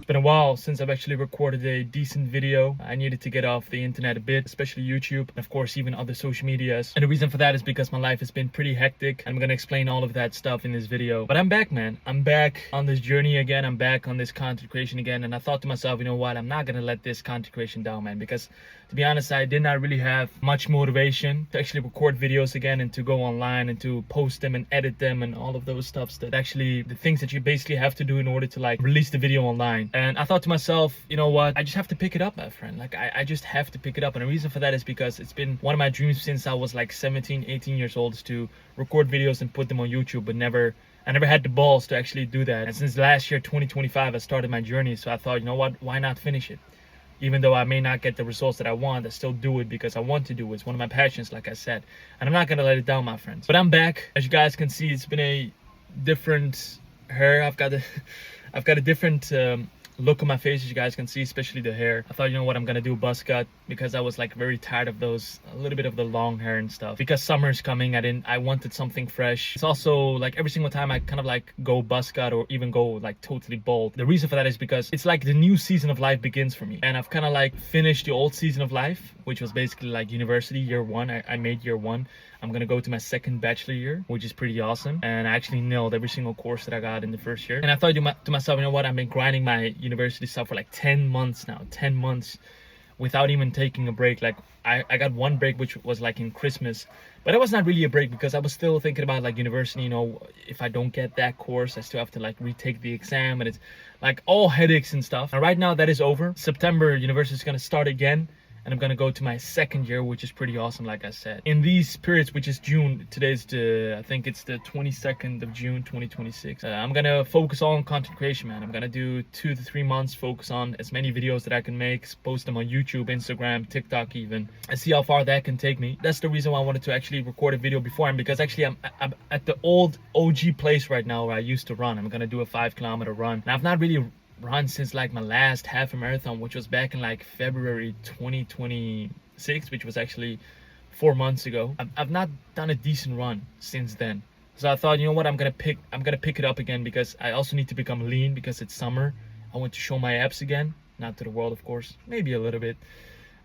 been a while since I've actually recorded a decent video. I needed to get off the internet a bit, especially YouTube, and of course even other social medias. And the reason for that is because my life has been pretty hectic. I'm gonna explain all of that stuff in this video. But I'm back, man. I'm back on this journey again. I'm back on this content creation again. And I thought to myself, you know what? I'm not gonna let this content creation down, man, because to be honest, I did not really have much motivation to actually record videos again and to go online and to post them and edit them and all of those stuffs that actually the things that you basically have to do in order to like release the video online. And I thought to myself, you know what? I just have to pick it up, my friend. Like I just have to pick it up. And the reason for that is because it's been one of my dreams since I was like 17, 18 years old is to record videos and put them on YouTube, but I never had the balls to actually do that. And since last year, 2025, I started my journey. So I thought, you know what? Why not finish it? Even though I may not get the results that I want, I still do it because I want to do it. It's one of my passions, like I said. And I'm not going to let it down, my friends. But I'm back. As you guys can see, it's been a different hair. I've got a different look on my face, as you guys can see, especially the hair. I thought, you know what, I'm gonna do a buzz cut because I was like very tired of those, a little bit of the long hair and stuff. Because summer's coming, I wanted something fresh. It's also like every single time I kind of like go buzz cut or even go like totally bald. The reason for that is because it's like the new season of life begins for me. And I've kind of like finished the old season of life, which was basically like university year one. I made year one. I'm gonna go to my second bachelor year, which is pretty awesome. And I actually nailed every single course that I got in the first year. And I thought to myself, you know what? I've been grinding my university stuff for like 10 months now, 10 months without even taking a break. Like I got one break, which was like in Christmas, but it was not really a break because I was still thinking about like university, you know, if I don't get that course, I still have to like retake the exam, and it's like all headaches and stuff. And right now that is over. September, university is gonna start again. And I'm gonna go to my second year, which is pretty awesome, like I said. In these periods, which is June, today's I think it's the 22nd of June, 2026. I'm gonna focus on content creation, man. I'm gonna do 2 to 3 months, focus on as many videos that I can make, post them on YouTube, Instagram, TikTok even, and see how far that can take me. That's the reason why I wanted to actually record a video beforehand, because actually I'm at the old OG place right now where I used to run. I'm gonna do a 5-kilometer run. And I've not really run since like my last half a marathon, which was back in like February 2026, which was actually 4 months ago. I've not done a decent run since then. So I thought, you know what, I'm gonna pick it up again, because I also need to become lean because it's summer. I want to show my abs again, not to the world of course, maybe a little bit,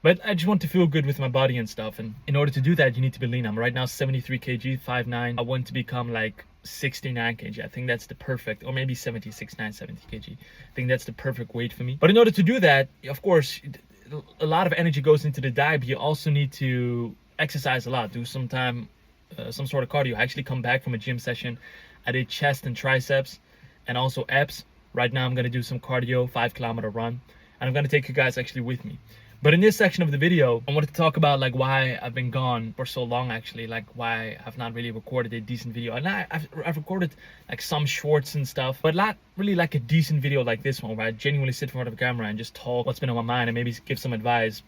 but I just want to feel good with my body and stuff. And in order to do that, you need to be lean. I'm right now 73 kg, 5'9". I want to become like 69 kg. I think that's the perfect, or maybe 76, 9, 70 kg. I think that's the perfect weight for me. But in order to do that, of course, a lot of energy goes into the diet, but you also need to exercise a lot, do some sort of cardio. I actually come back from a gym session. I did chest and triceps and also abs. Right now I'm gonna do some cardio, 5-kilometer run, and I'm gonna take you guys actually with me. But in this section of the video, I wanted to talk about like why I've been gone for so long, actually, like why I've not really recorded a decent video. And I've recorded like some shorts and stuff, but not really like a decent video like this one, where I genuinely sit in front of the camera and just talk what's been on my mind and maybe give some advice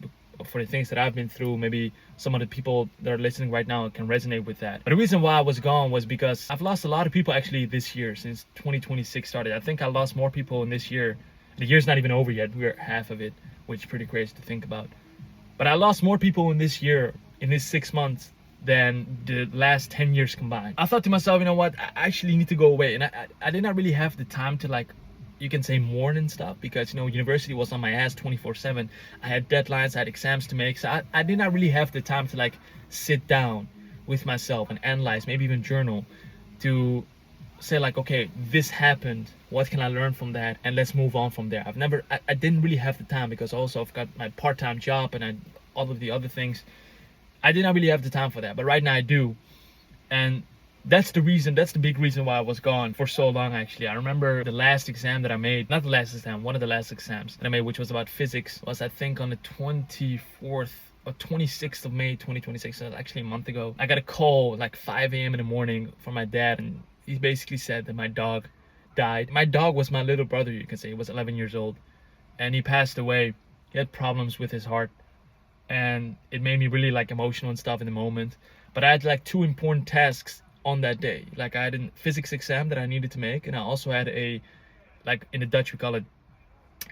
for the things that I've been through. Maybe some of the people that are listening right now can resonate with that. But the reason why I was gone was because I've lost a lot of people actually this year, since 2026 started. I think I lost more people in this year. The year's not even over yet. We're at half of it, which is pretty crazy to think about. But I lost more people in this year, in this 6 months, than the last 10 years combined. I thought to myself, you know what, I actually need to go away. And I did not really have the time to, like, you can say, mourn and stuff, because, you know, university was on my ass 24/7. I had deadlines, I had exams to make. So I did not really have the time to like sit down with myself and analyze, maybe even journal, to say like, okay, this happened, what can I learn from that, and let's move on from there. I didn't really have the time, because also I've got my part-time job and all of the other things. I did not really have the time for that, but right now I do. And that's the big reason why I was gone for so long, actually. I remember the last exam that I made, not the last exam, one of the last exams that I made, which was about physics, was I think on the 24th or 26th of May 2026. So actually a month ago. I got a call like 5 a.m. in the morning from my dad, and he basically said that my dog died. My dog was my little brother, you can say. He was 11 years old, and he passed away. He had problems with his heart, and it made me really like emotional and stuff in the moment. But I had like 2 important tasks on that day. Like I had a physics exam that I needed to make, and I also had a, like in the Dutch we call it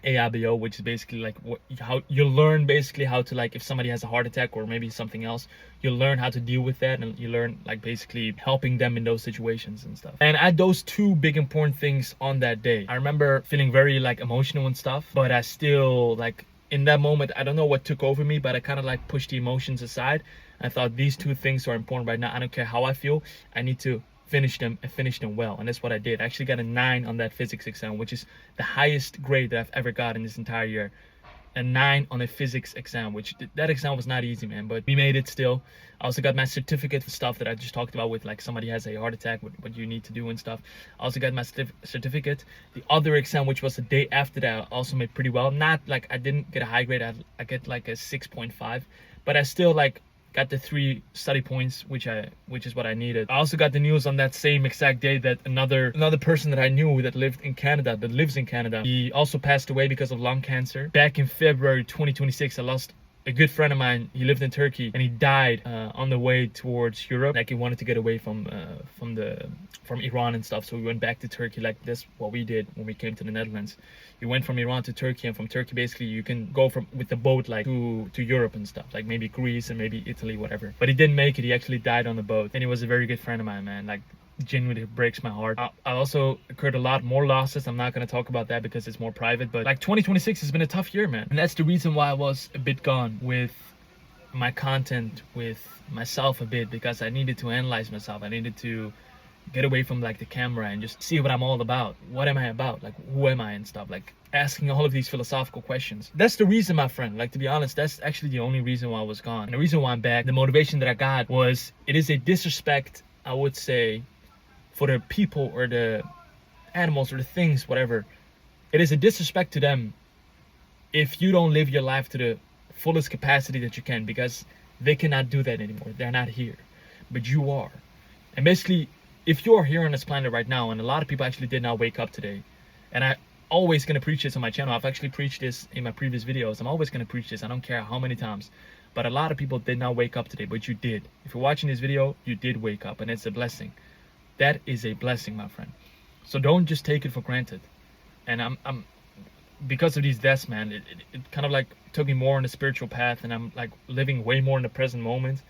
AIBO, which is basically like how you learn basically how to, like, if somebody has a heart attack or maybe something else, you learn how to deal with that, and you learn like basically helping them in those situations and stuff. And I had those two big important things on that day. I remember feeling very like emotional and stuff, but I still like in that moment, I don't know what took over me, but I kind of like pushed the emotions aside. I thought these two things are important right now. I don't care how I feel, I need to finish them and finish them well. And that's what I did. I actually got a 9 on that physics exam, which is the highest grade that I've ever got in this entire year. A 9 on a physics exam, which that exam was not easy, man, but we made it still. I also got my certificate for stuff that I just talked about with like somebody has a heart attack, what you need to do and stuff. I also got my certificate. The other exam, which was the day after that, I also made pretty well. Not like I didn't get a high grade, I get like a 6.5, but I still like got the 3 study points, which is what I needed. I also got the news on that same exact day that another person that I knew that lives in Canada, he also passed away because of lung cancer. Back in February 2026, I lost a good friend of mine. He lived in Turkey and he died on the way towards Europe. Like he wanted to get away from Iran and stuff, so we went back to Turkey. Like that's what we did when we came to the Netherlands. We went from Iran to Turkey, and from Turkey basically you can go with the boat like to Europe and stuff, like maybe Greece and maybe Italy, whatever. But he didn't make it. He actually died on the boat, and he was a very good friend of mine, man. Like genuinely breaks my heart. I also incurred a lot more losses. I'm not going to talk about that because it's more private, but like 2026 has been a tough year, man, and that's the reason why I was a bit gone with my content, with myself a bit, because I needed to analyze myself. I needed to get away from like the camera and just see what I'm all about. What am I about? Like who am I and stuff, like asking all of these philosophical questions. That's the reason, my friend. Like, to be honest, that's actually the only reason why I was gone. And the reason why I'm back, the motivation that I got was, it is a disrespect, I would say, for the people or the animals or the things, whatever. It is a disrespect to them if you don't live your life to the fullest capacity that you can, because they cannot do that anymore. They're not here, but you are. And basically, if you're here on this planet right now, and a lot of people actually did not wake up today, and I always gonna preach this on my channel. I've actually preached this in my previous videos. I'm always gonna preach this. I don't care how many times. But a lot of people did not wake up today, but you did. If you're watching this video, you did wake up, and it's a blessing. That is a blessing, my friend. So don't just take it for granted. And I'm because of these deaths, man, it kind of like took me more on the spiritual path, and I'm like living way more in the present moment.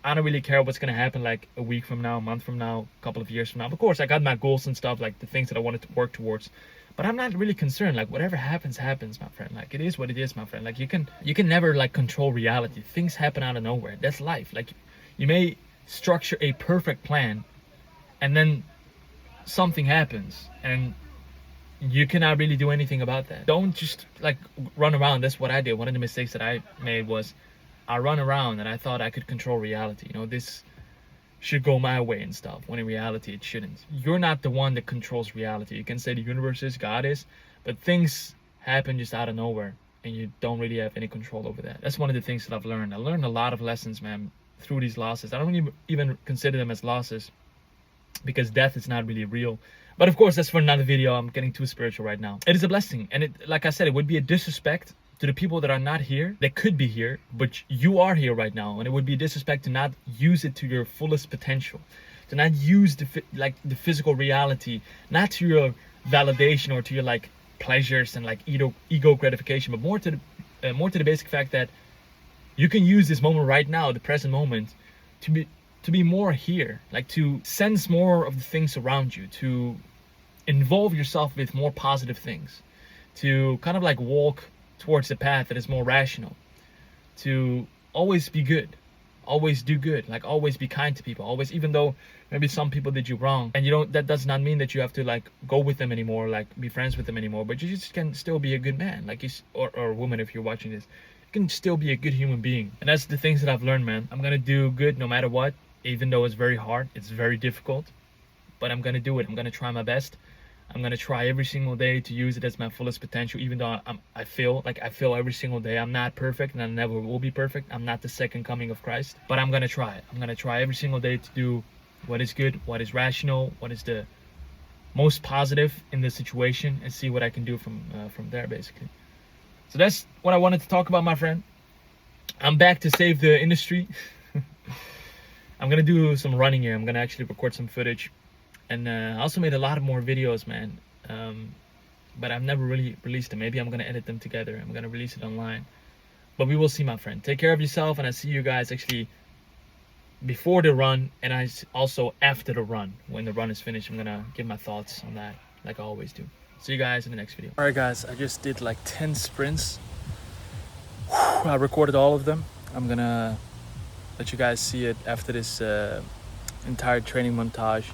I don't really care what's gonna happen like a week from now, a month from now, a couple of years from now. Of course, I got my goals and stuff, like the things that I wanted to work towards. But I'm not really concerned. Like whatever happens, happens, my friend. Like it is what it is, my friend. Like you can never like control reality. Things happen out of nowhere. That's life. Like you may structure a perfect plan, and then something happens, and you cannot really do anything about that. Don't just like run around. That's what I did. One of the mistakes that I made was I run around and I thought I could control reality. You know, this should go my way and stuff, when in reality it shouldn't. You're not the one that controls reality. You can say the universe is, God is, but things happen just out of nowhere, and you don't really have any control over that. That's one of the things that I've learned. I learned a lot of lessons, man, through these losses. I don't even consider them as losses, because death is not really real. But of course, that's for another video. I'm getting too spiritual right now. It is a blessing, and it, like I said, it would be a disrespect to the people that are not here, that could be here, but you are here right now, and it would be a disrespect to not use it to your fullest potential, to not use the physical reality, not to your validation or to your like pleasures and like ego gratification, but more to the basic fact that you can use this moment right now, the present moment, to be more here, like to sense more of the things around you, to involve yourself with more positive things, to kind of like walk towards the path that is more rational, to always be good, always do good, like always be kind to people, always, even though maybe some people did you wrong, and that does not mean that you have to like go with them anymore, like be friends with them anymore, but you just can still be a good man, like or woman, if you're watching this, you can still be a good human being. And that's the things that I've learned, man. I'm gonna do good no matter what, even though it's very hard, it's very difficult, but I'm gonna do it. I'm gonna try my best. I'm gonna try every single day to use it as my fullest potential, even though I feel every single day I'm not perfect, and I never will be perfect. I'm not the second coming of Christ, but I'm gonna try it. I'm gonna try every single day to do what is good, what is rational, what is the most positive in the situation, and see what I can do from there, basically. So that's what I wanted to talk about, my friend. I'm back to save the industry. I'm gonna do some running here. I'm gonna actually record some footage. And I also made a lot of more videos, man. but I've never really released them. Maybe I'm gonna edit them together. I'm gonna release it online. But we will see, my friend. Take care of yourself, and I see you guys actually before the run, and also after the run. When the run is finished, I'm gonna give my thoughts on that, like I always do. See you guys in the next video. All right, guys, I just did like 10 sprints. I recorded all of them. I'm gonna let you guys see it after this entire training montage.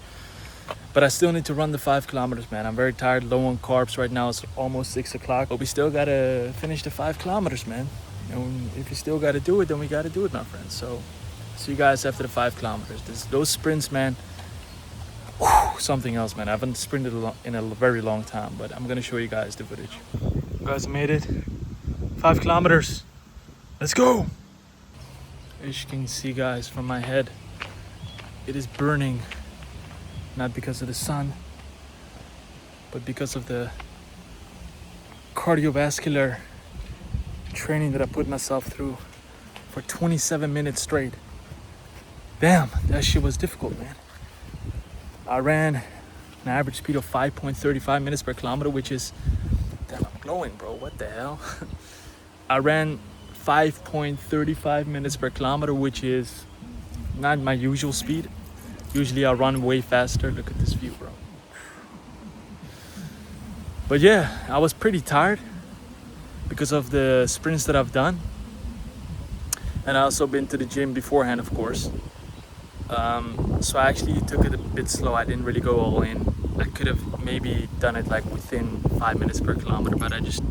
But I still need to run the 5 kilometers, man. I'm very tired, low on carbs right now. It's almost 6 o'clock. But we still gotta finish the 5 kilometers, man. And if you still gotta do it, then we gotta do it, my friends. So see you guys after the 5 kilometers. Those sprints, man, something else, man. I haven't sprinted in a very long time, but I'm gonna show you guys the footage. You guys made it. 5 kilometers. Let's go. As you can see, guys, from my head, it is burning. Not because of the sun, but because of the cardiovascular training that I put myself through for 27 minutes straight. Damn, that shit was difficult, man. I ran an average speed of 5.35 minutes per kilometer, which is, damn, I'm glowing, bro. What the hell? I ran 5.35 minutes per kilometer, which is not my usual speed. Usually I run way faster. Look at this view, bro. But yeah, I was pretty tired because of the sprints that I've done. And I also been to the gym beforehand, of course. So I actually took it a bit slow. I didn't really go all in. I could have maybe done it like within 5 minutes per kilometer, but I just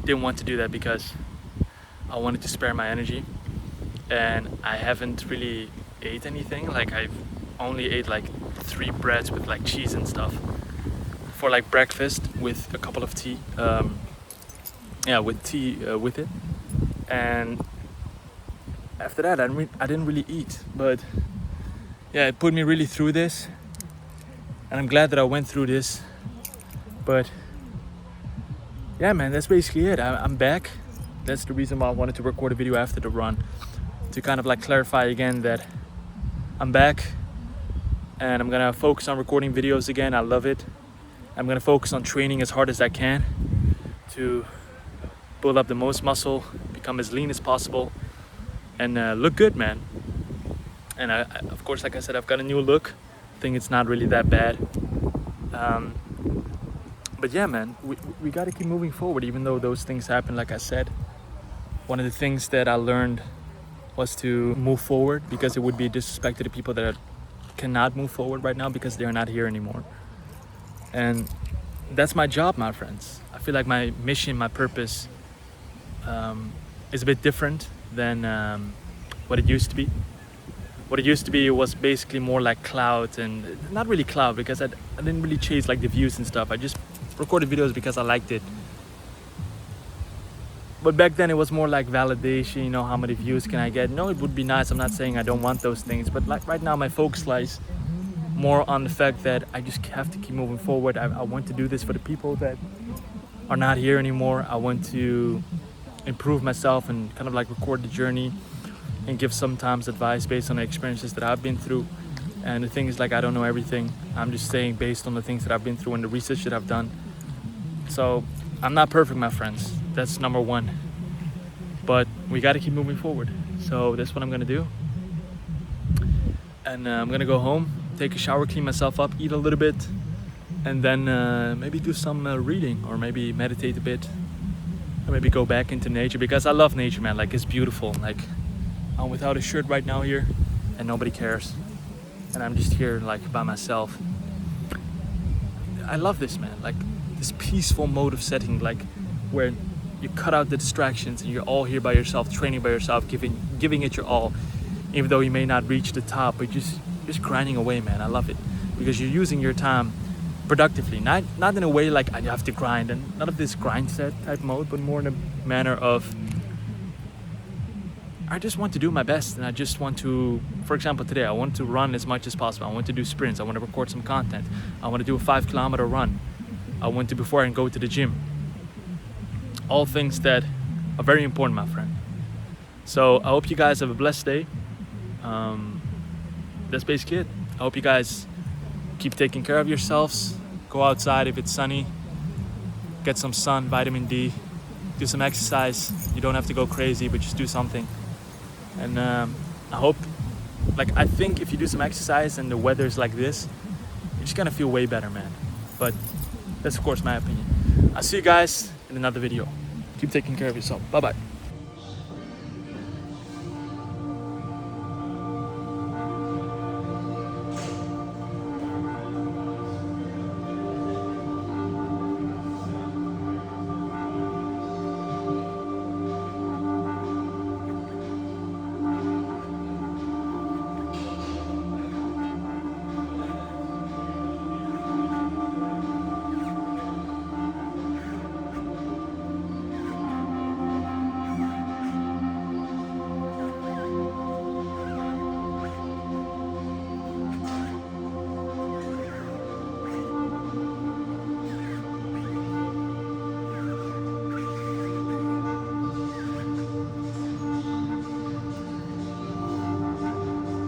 didn't want to do that because I wanted to spare my energy. And I haven't really ate anything. Like I've only ate like 3 breads with like cheese and stuff for like breakfast with a couple of tea. With tea with it. And after that, I didn't really eat. But yeah, it put me really through this. And I'm glad that I went through this. But yeah, man, that's basically it. I'm back. That's the reason why I wanted to record a video after the run. To kind of like clarify again that I'm back. And I'm gonna focus on recording videos again. I love it. I'm gonna focus on training as hard as I can to build up the most muscle, become as lean as possible, and look good, man. And I, of course, like I said, I've got a new look. I think it's not really that bad. But yeah, man, we gotta keep moving forward, even though those things happen. Like I said, one of the things that I learned was to move forward, because it would be a disrespect to the people that cannot move forward right now because they're not here anymore. And that's my job, my friends. I feel like my mission, my purpose is a bit different than what it used to be. What it used to be was basically more like clout, and not really clout, because I didn't really chase like the views and stuff. I just recorded videos because I liked it. But back then it was more like validation, you know, how many views can I get? No, it would be nice. I'm not saying I don't want those things, but like right now my focus lies more on the fact that I just have to keep moving forward. I want to do this for the people that are not here anymore. I want to improve myself and kind of like record the journey and give sometimes advice based on the experiences that I've been through. And the thing is, like, I don't know everything. I'm just saying based on the things that I've been through and the research that I've done. So I'm not perfect, my friends. That's number one. But we got to keep moving forward. So that's what I'm gonna do. And I'm gonna go home, take a shower, clean myself up, eat a little bit, and then maybe do some reading, or maybe meditate a bit, or maybe go back into nature, because I love nature, man. Like, it's beautiful. Like, I'm without a shirt right now here, and nobody cares, and I'm just here like by myself. I love this, man. Like, this peaceful mode of setting, like where you cut out the distractions and you're all here by yourself, training by yourself, giving it your all, even though you may not reach the top, but just grinding away, man. I love it, because you're using your time productively, not in a way like I have to grind, and none of this grind set type mode, but more in a manner of I just want to do my best, and I just want to, for example, today I want to run as much as possible. I want to do sprints. I want to record some content. I want to do a 5 kilometer run. I want to, before I go to the gym. All things that are very important, my friend. So I hope you guys have a blessed day. That's basically it. I hope you guys keep taking care of yourselves. Go outside if it's sunny. get some sun, vitamin D, do some exercise. You don't have to go crazy, but just do something. And I hope, like, I think if you do some exercise and the weather's like this, you're just gonna feel way better, man. But that's of course my opinion. I'll see you guys in another video. Keep taking care of yourself. Bye bye.